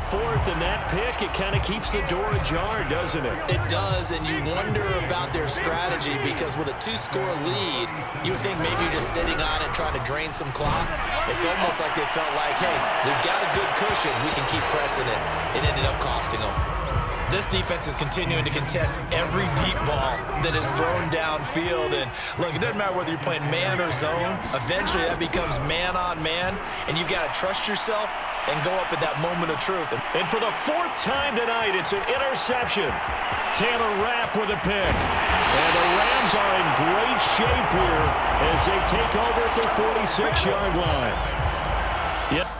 the fourth, and that pick, it kind of keeps the door ajar, doesn't it? It does, and you wonder about their strategy because with a 2-score lead, you would think maybe you're just sitting on it trying to drain some clock. It's almost like they felt like, hey, we've got a good cushion. We can keep pressing it. It ended up costing them. This defense is continuing to contest every deep ball that is thrown downfield. And look, it doesn't matter whether you're playing man or zone. Eventually, that becomes man on man, and you've got to trust yourself and go up at that moment of truth. And for the fourth time tonight, it's an interception. Taylor Rapp with a pick. And the Rams are in great shape here as they take over at the 46-yard line. Yep.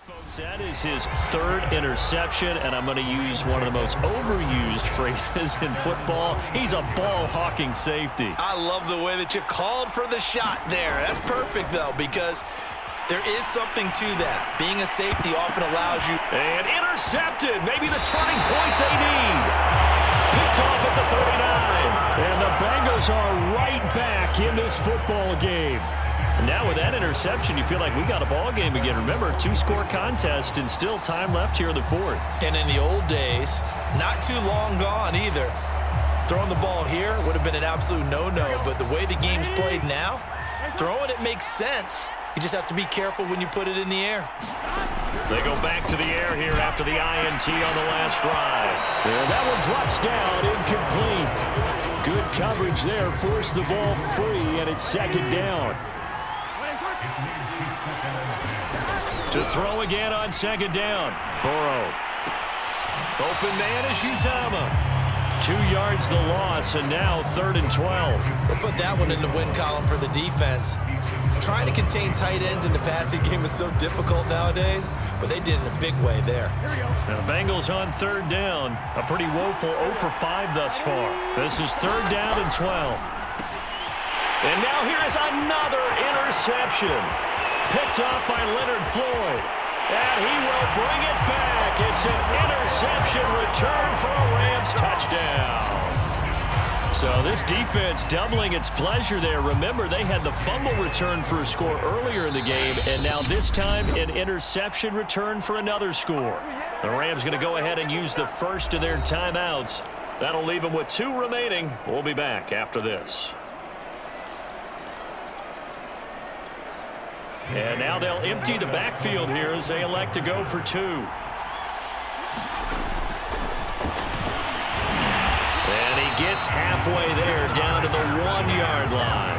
Folks, that is his third interception, and I'm going to use one of the most overused phrases in football. He's a ball-hawking safety. I love the way that you called for the shot there. That's perfect, though, because there is something to that. Being a safety often allows you. And intercepted, maybe the turning point they need. Picked off at the 39. And the Bengals are right back in this football game. And now with that interception, you feel like we got a ball game again. Remember, 2-score contest and still time left here in the fourth. And in the old days, not too long gone either. Throwing the ball here would have been an absolute no-no, but the way the game's played now, throwing it makes sense. You just have to be careful when you put it in the air. They go back to the air here after the INT on the last drive. And that one drops down, incomplete. Good coverage there, forced the ball free, and it's second down. To throw again on second down. Burrow. Open man is Uzama. 2 yards the loss, and now 3rd and 12. We'll put that one in the win column for the defense. Trying to contain tight ends in the passing game is so difficult nowadays, but they did in a big way there. Now Bengals on 3rd down. A pretty woeful 0 for 5 thus far. This is 3rd down and 12. And now here is another interception. Picked off by Leonard Floyd. And he will bring it back. It's an interception return for a Rams touchdown. So this defense doubling its pleasure there. Remember, they had the fumble return for a score earlier in the game, and now this time an interception return for another score. The Rams going to go ahead and use the first of their timeouts. That'll leave them with 2 remaining. We'll be back after this. And now they'll empty the backfield here as they elect to go for 2. And he gets halfway there down to the 1-yard line.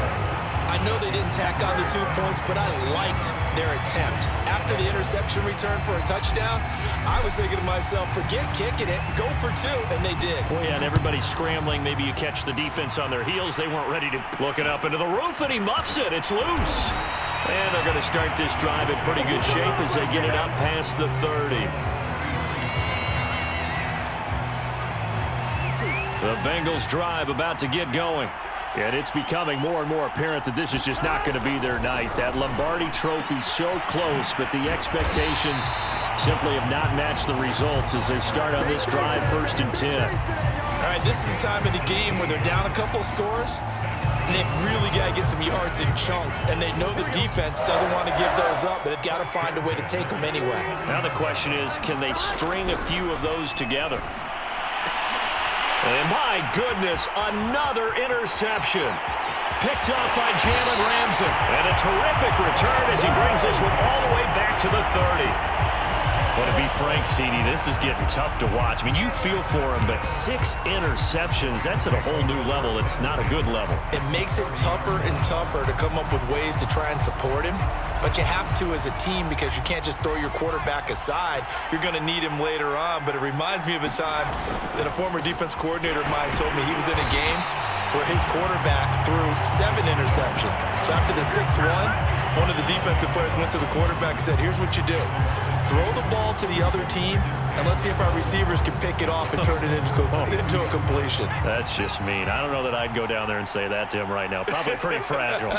I know they didn't tack on the 2 points, but I liked their attempt. After the interception return for a touchdown, I was thinking to myself, forget kicking it, go for 2, and they did. Boy, yeah, and everybody's scrambling. Maybe you catch the defense on their heels. They weren't ready to look it up into the roof, and he muffs it. It's loose. And they're going to start this drive in pretty good shape as they get it up past the 30. The Bengals drive about to get going. And it's becoming more and more apparent that this is just not going to be their night. That Lombardi trophy so close, but the expectations simply have not matched the results as they start on this drive 1st and 10. All right, this is the time of the game where they're down a couple of scores, and they've really got to get some yards in chunks, and they know the defense doesn't want to give those up, but they've got to find a way to take them anyway. Now the question is, can they string a few of those together? And my goodness, another interception. Picked up by Jalen Ramsey. And a terrific return as he brings this one all the way back to the 30. But to be frank, CD, this is getting tough to watch. I mean, you feel for him, but 6 interceptions, that's at a whole new level. It's not a good level. It makes it tougher and tougher to come up with ways to try and support him. But you have to as a team because you can't just throw your quarterback aside. You're going to need him later on. But it reminds me of a time that a former defense coordinator of mine told me he was in a game where his quarterback threw 7 interceptions. So after the 6-1, one of the defensive players went to the quarterback and said, here's what you do. Throw the ball to the other team, and let's see if our receivers can pick it off and turn it into a completion. That's just mean. I don't know that I'd go down there and say that to him right now. Probably pretty fragile.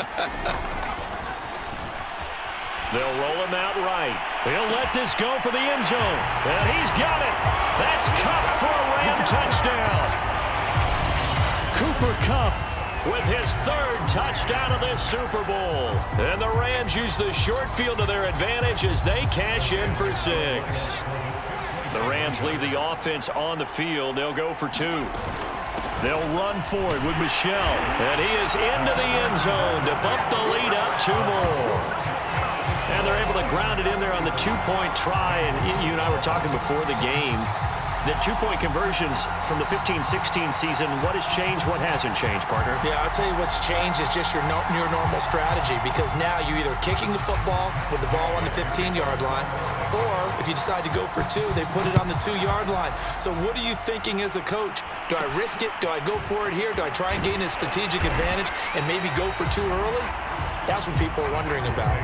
They'll roll him out right. He'll let this go for the end zone. And he's got it. That's Kupp for a Ram touchdown. Cooper Kupp with his third touchdown of this Super Bowl. And the Rams use the short field to their advantage as they cash in for 6. The Rams leave the offense on the field. They'll go for 2. They'll run for it with Michel. And he is into the end zone to bump the lead up 2 more. And they're able to ground it in there on the 2-point try. And you and I were talking before the game. The 2-point conversions from the 15-16 season, what has changed, what hasn't changed, partner? Yeah, I'll tell you what's changed is just your normal strategy, because now you're either kicking the football with the ball on the 15-yard line, or if you decide to go for 2, they put it on the 2-yard line. So what are you thinking as a coach? Do I risk it? Do I go for it here? Do I try and gain a strategic advantage and maybe go for 2 early? That's what people are wondering about.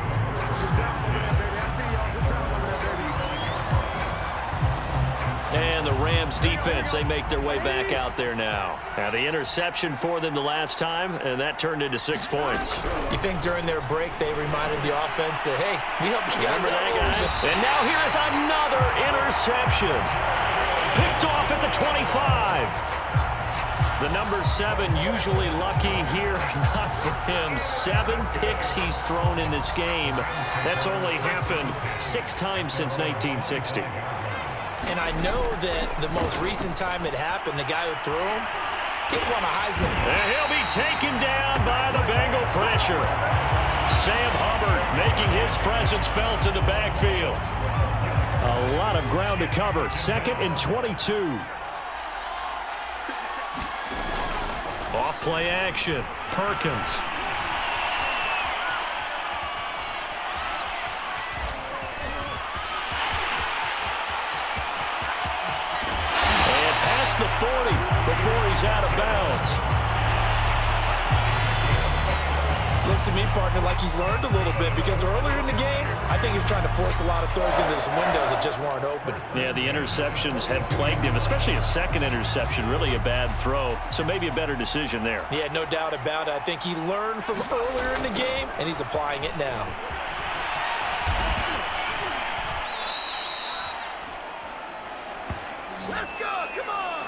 And the Rams defense, they make their way back out there now. Now the interception for them the last time, and that turned into 6 points. You think during their break they reminded the offense that, hey, we helped you guys out a little bit. And now here is another interception. Picked off at the 25. The number 7 usually lucky here, not for him. 7 picks he's thrown in this game. That's only happened 6 times since 1960. And I know that the most recent time it happened, the guy who threw him, he won a Heisman. And he'll be taken down by the Bengal pressure. Sam Hubbard making his presence felt in the backfield. A lot of ground to cover. 2nd and 22. Off play action. Perkins. The 40 before he's out of bounds. Looks to me, partner, like he's learned a little bit, because earlier in the game, I think he was trying to force a lot of throws into some windows that just weren't open. Yeah, the interceptions had plagued him, especially a second interception, really a bad throw. So maybe a better decision there. Yeah, no doubt about it. I think he learned from earlier in the game, and he's applying it now. Let's go, come on!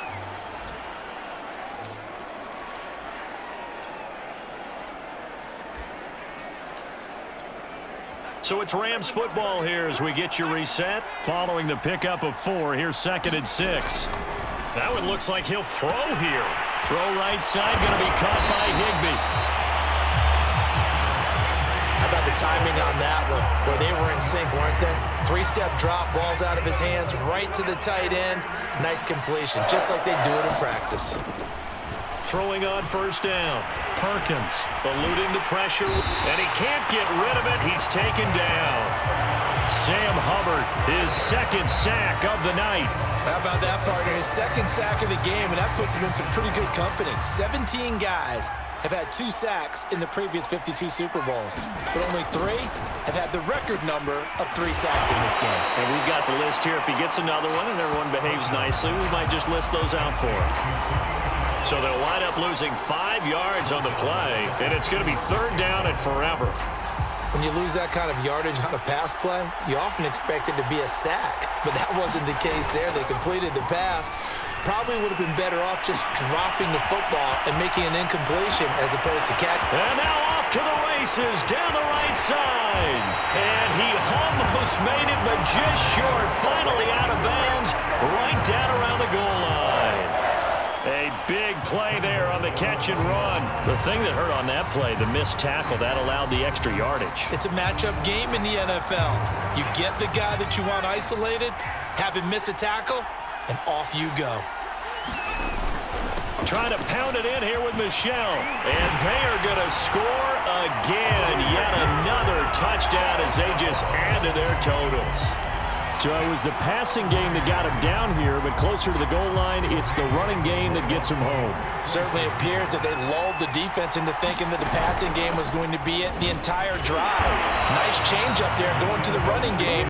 So it's Rams football here as we get you reset. Following the pickup of 4, here's 2nd and 6. That one looks like he'll throw here. Throw right side, going to be caught by Higbee. How about the timing on that one? Boy, they were in sync, weren't they? 3-step drop, balls out of his hands, right to the tight end. Nice completion, just like they do it in practice. Throwing on 1st down. Perkins eluding the pressure, and he can't get rid of it. He's taken down. Sam Hubbard, his 2nd sack of the night. How about that, partner? His 2nd sack of the game, and that puts him in some pretty good company. 17 guys have had 2 sacks in the previous 52 Super Bowls, but only 3 have had the record number of 3 sacks in this game. And we've got the list here. If he gets another one and everyone behaves nicely, we might just list those out for him. So they'll wind up losing 5 yards on the play, and it's going to be 3rd down and forever. When you lose that kind of yardage on a pass play, you often expect it to be a sack, but that wasn't the case there. They completed the pass. Probably would have been better off just dropping the football and making an incompletion as opposed to catch. And now off to the races down the right side. And he almost made it, but just short. Finally out of bounds, right down around the goal line. A big play there on the catch and run. The thing that hurt on that play, the missed tackle, that allowed the extra yardage. It's a matchup game in the NFL. You get the guy that you want isolated, have him miss a tackle, and off you go. Trying to pound it in here with Michel. And they are going to score again. Yet another touchdown as they just add to their totals. So it was the passing game that got him down here, but closer to the goal line, it's the running game that gets him home. Certainly appears that they lulled the defense into thinking that the passing game was going to be it the entire drive. Nice change up there going to the running game.